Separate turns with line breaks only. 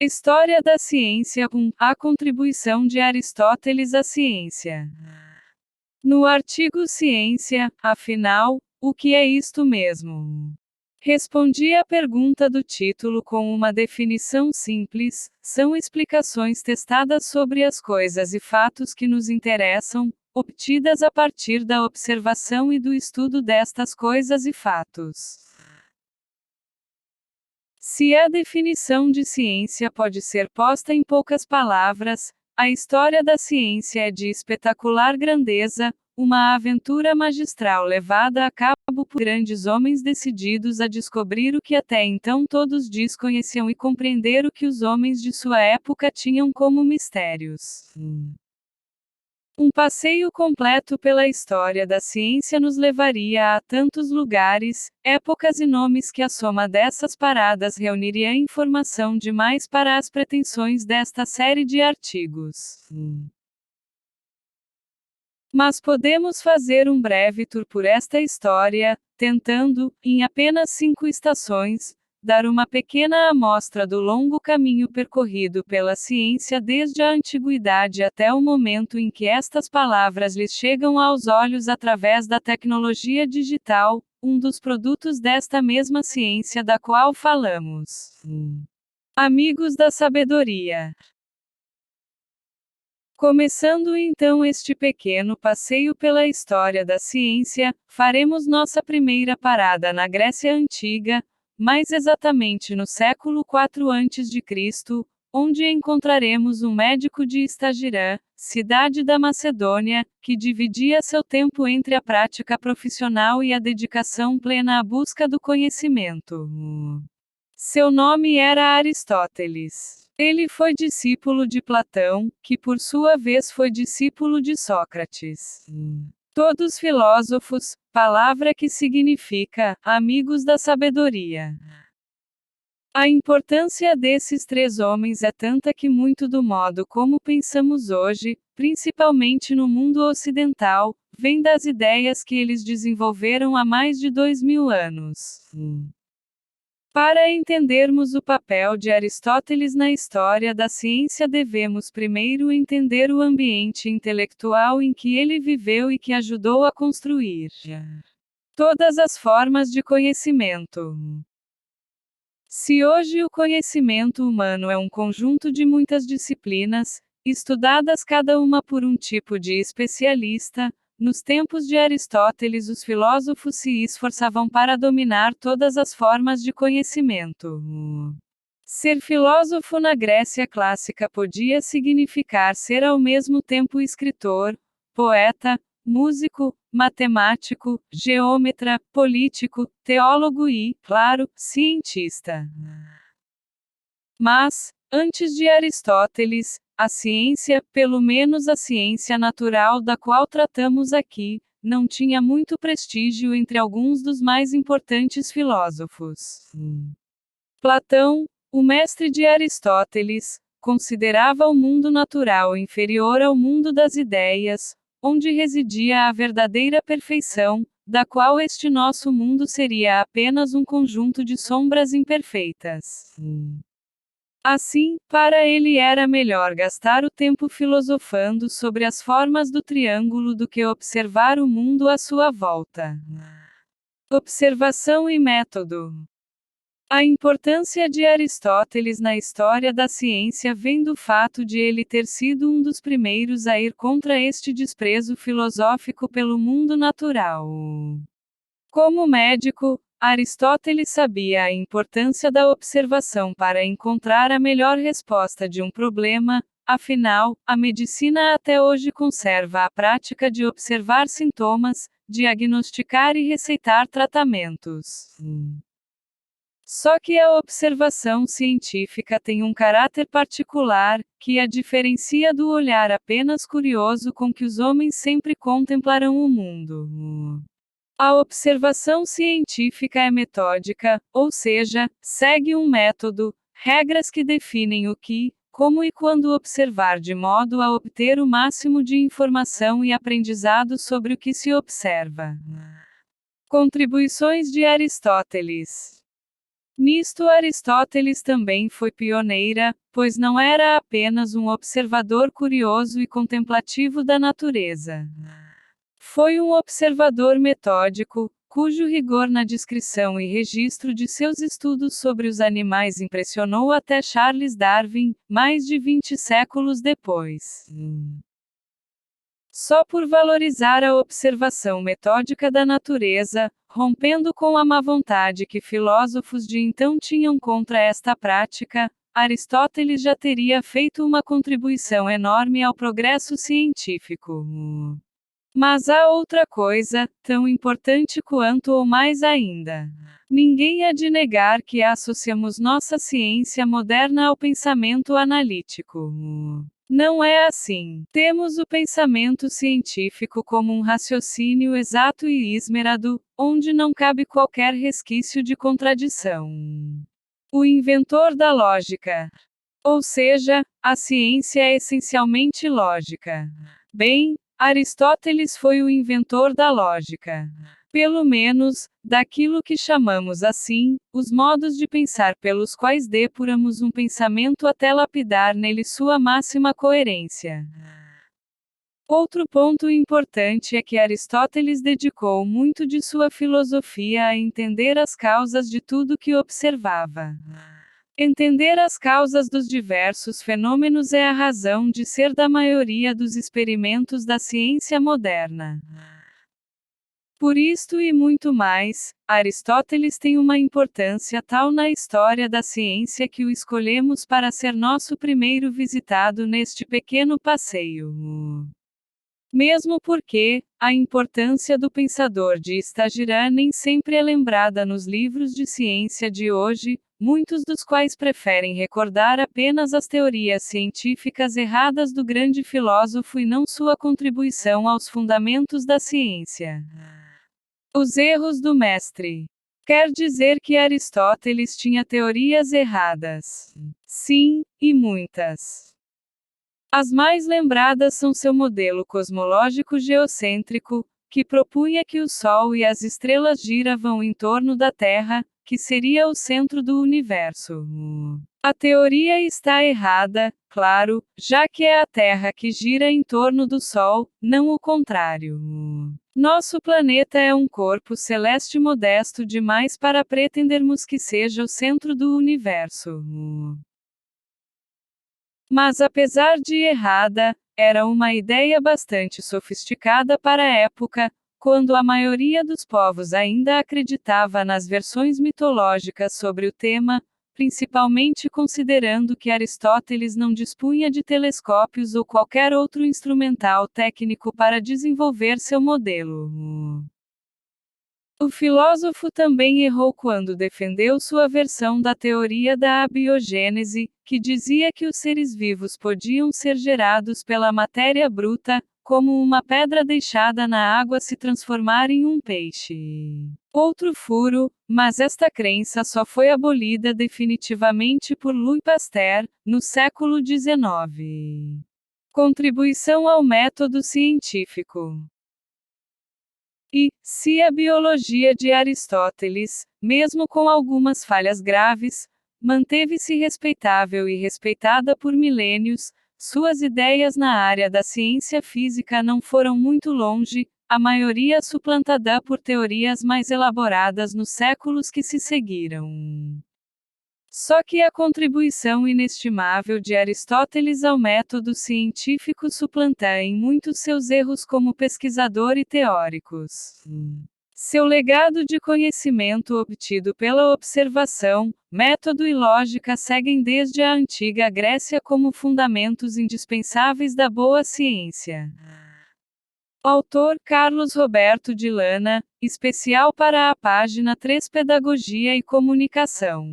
História da ciência 1. A contribuição de Aristóteles à ciência. No artigo Ciência, afinal, o que é isto mesmo? Respondi à pergunta do título com uma definição simples: são explicações testadas sobre as coisas e fatos que nos interessam, obtidas a partir da observação e do estudo destas coisas e fatos. Se a definição de ciência pode ser posta em poucas palavras, a história da ciência é de espetacular grandeza, uma aventura magistral levada a cabo por grandes homens decididos a descobrir o que até então todos desconheciam e compreender o que os homens de sua época tinham como mistérios. Um passeio completo pela história da ciência nos levaria a tantos lugares, épocas e nomes que a soma dessas paradas reuniria informação demais para as pretensões desta série de artigos. Mas podemos fazer um breve tour por esta história, tentando, em apenas 5 estações, dar uma pequena amostra do longo caminho percorrido pela ciência desde a antiguidade até o momento em que estas palavras lhes chegam aos olhos através da tecnologia digital, um dos produtos desta mesma ciência da qual falamos. Amigos da sabedoria. Começando então este pequeno passeio pela história da ciência, faremos nossa primeira parada na Grécia Antiga, mais exatamente no século IV a.C., onde encontraremos um médico de Estagira, cidade da Macedônia, que dividia seu tempo entre a prática profissional e a dedicação plena à busca do conhecimento. Seu nome era Aristóteles. Ele foi discípulo de Platão, que por sua vez foi discípulo de Sócrates. Todos filósofos, palavra que significa amigos da sabedoria. A importância desses 3 homens é tanta que muito do modo como pensamos hoje, principalmente no mundo ocidental, vem das ideias que eles desenvolveram há mais de 2000 anos. Para entendermos o papel de Aristóteles na história da ciência, devemos primeiro entender o ambiente intelectual em que ele viveu e que ajudou a construir todas as formas de conhecimento. Se hoje o conhecimento humano é um conjunto de muitas disciplinas, estudadas cada uma por um tipo de especialista, nos tempos de Aristóteles os filósofos se esforçavam para dominar todas as formas de conhecimento. Ser filósofo na Grécia clássica podia significar ser ao mesmo tempo escritor, poeta, músico, matemático, geômetra, político, teólogo e, claro, cientista. Mas, antes de Aristóteles, a ciência, pelo menos a ciência natural da qual tratamos aqui, não tinha muito prestígio entre alguns dos mais importantes filósofos. Platão, o mestre de Aristóteles, considerava o mundo natural inferior ao mundo das ideias, onde residia a verdadeira perfeição, da qual este nosso mundo seria apenas um conjunto de sombras imperfeitas. Assim, para ele era melhor gastar o tempo filosofando sobre as formas do triângulo do que observar o mundo à sua volta. Observação e método. A importância de Aristóteles na história da ciência vem do fato de ele ter sido um dos primeiros a ir contra este desprezo filosófico pelo mundo natural. Como médico, Aristóteles sabia a importância da observação para encontrar a melhor resposta de um problema, afinal, a medicina até hoje conserva a prática de observar sintomas, diagnosticar e receitar tratamentos. Só que a observação científica tem um caráter particular, que a diferencia do olhar apenas curioso com que os homens sempre contemplarão o mundo. A observação científica é metódica, ou seja, segue um método, regras que definem o que, como e quando observar de modo a obter o máximo de informação e aprendizado sobre o que se observa. Contribuições de Aristóteles. Nisto Aristóteles também foi pioneira, pois não era apenas um observador curioso e contemplativo da natureza. Foi um observador metódico, cujo rigor na descrição e registro de seus estudos sobre os animais impressionou até Charles Darwin, mais de 20 séculos depois. Só por valorizar a observação metódica da natureza, rompendo com a má vontade que filósofos de então tinham contra esta prática, Aristóteles já teria feito uma contribuição enorme ao progresso científico. Mas há outra coisa, tão importante quanto ou mais ainda. Ninguém há de negar que associamos nossa ciência moderna ao pensamento analítico. Não é assim. Temos o pensamento científico como um raciocínio exato e esmerado, onde não cabe qualquer resquício de contradição. O inventor da lógica. Ou seja, a ciência é essencialmente lógica. Bem, Aristóteles foi o inventor da lógica. Pelo menos, daquilo que chamamos assim, os modos de pensar pelos quais depuramos um pensamento até lapidar nele sua máxima coerência. Outro ponto importante é que Aristóteles dedicou muito de sua filosofia a entender as causas de tudo que observava. Entender as causas dos diversos fenômenos é a razão de ser da maioria dos experimentos da ciência moderna. Por isto e muito mais, Aristóteles tem uma importância tal na história da ciência que o escolhemos para ser nosso primeiro visitado neste pequeno passeio. Mesmo porque, a importância do pensador de Stagira nem sempre é lembrada nos livros de ciência de hoje, muitos dos quais preferem recordar apenas as teorias científicas erradas do grande filósofo e não sua contribuição aos fundamentos da ciência. Os erros do mestre. Quer dizer que Aristóteles tinha teorias erradas? Sim, e muitas. As mais lembradas são seu modelo cosmológico geocêntrico, que propunha que o Sol e as estrelas giravam em torno da Terra, que seria o centro do universo. A teoria está errada, claro, já que é a Terra que gira em torno do Sol, não o contrário. Nosso planeta é um corpo celeste modesto demais para pretendermos que seja o centro do universo. Mas apesar de errada, era uma ideia bastante sofisticada para a época, quando a maioria dos povos ainda acreditava nas versões mitológicas sobre o tema, principalmente considerando que Aristóteles não dispunha de telescópios ou qualquer outro instrumental técnico para desenvolver seu modelo. O filósofo também errou quando defendeu sua versão da teoria da abiogênese, que dizia que os seres vivos podiam ser gerados pela matéria bruta, como uma pedra deixada na água se transformar em um peixe. Outro furo, mas esta crença só foi abolida definitivamente por Louis Pasteur, no século XIX. Contribuição ao método científico. E, se a biologia de Aristóteles, mesmo com algumas falhas graves, manteve-se respeitável e respeitada por milênios, suas ideias na área da ciência física não foram muito longe, a maioria suplantada por teorias mais elaboradas nos séculos que se seguiram. Só que a contribuição inestimável de Aristóteles ao método científico suplanta em muitos seus erros como pesquisador e teóricos. Seu legado de conhecimento obtido pela observação, método e lógica seguem desde a antiga Grécia como fundamentos indispensáveis da boa ciência. Autor Carlos Roberto de Lana, especial para a página 3 Pedagogia e Comunicação.